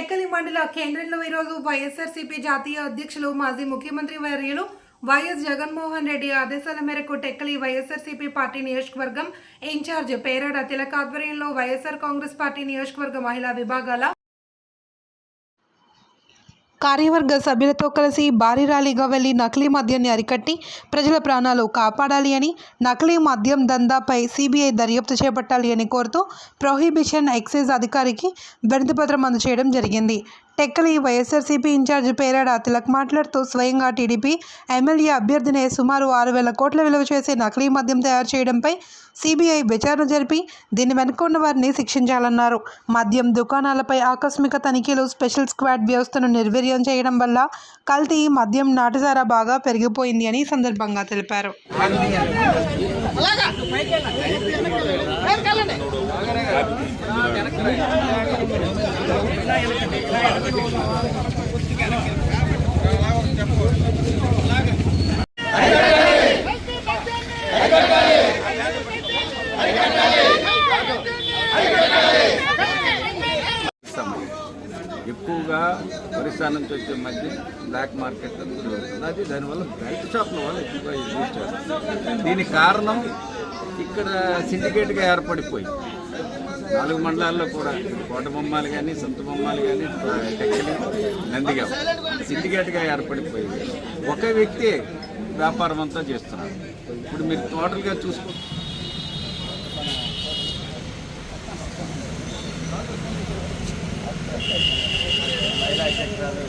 టెక్కలి మండల కేంద్రంలో ఈరోజు వైఎస్ఆర్సీపీ జాతీయ అధ్యక్షులు మాజీ ముఖ్యమంత్రి వర్యులు వైఎస్ జగన్మోహన్ రెడ్డి ఆదేశాల మేరకు టెక్కలి వైఎస్ఆర్సీపీ పార్టీ నియోజకవర్గం ఇన్ఛార్జ్ పేరాడ తిలక్ ఆధ్వర్యంలో వైఎస్ఆర్ కాంగ్రెస్ పార్టీ నియోజకవర్గ మహిళా విభాగాల కార్యవర్గ సభ్యులతో కలిసి భారీ ర్యాలీగా వెళ్లి నకిలీ మద్యాన్ని అరికట్టి ప్రజల ప్రాణాలు కాపాడాలి అని, నకిలీ మద్యం దందాపై సిబిఐ దర్యాప్తు చేపట్టాలి అని కోరుతూ ప్రొహిబిషన్ ఎక్సైజ్ అధికారికి వినతిపత్రం అందజేయడం జరిగింది. టెక్కలి వైఎస్ఆర్సీపీ ఇన్ఛార్జ్ పేరాడ తిలక్ మాట్లాడుతూ స్వయంగా టీడీపీ ఎమ్మెల్యే అభ్యర్థినే సుమారు 6,000 కోట్ల విలువ చేసే నకిలీ మద్యం తయారు చేయడంపై సిబిఐ విచారణ జరిపి దీని వెనుక ఉన్న వారిని శిక్షించాలన్నారు. మద్యం దుకాణాలపై ఆకస్మిక తనిఖీలు, స్పెషల్ స్క్వాడ్ వ్యవస్థను నిర్వీర్యం చేయడం వల్ల కల్తీ మద్యం నాటుసారా బాగా పెరిగిపోయింది అని సందర్భంగా తెలిపారు. ఎక్కువగా ఒరిస్సా నుంచి వచ్చే మధ్య బ్లాక్ మార్కెట్ అది దానివల్ల బెల్ట్ షాప్ల వల్ల ఎక్కువగా యూజ్ చేస్తారు. దీనికి కారణం ఇక్కడ సిండికేట్గా ఏర్పడిపోయి 4 మండలాల్లో కూడా కోటబొమ్మాలు కానీ, సొంతబొమ్మాలు కానీ, టెక్కలి, నందిగాం సిండికేట్గా ఏర్పడిపోయి ఒక వ్యక్తి వ్యాపారం అంతా చేస్తున్నారు. ఇప్పుడు మీరు టోటల్గా చూసుకో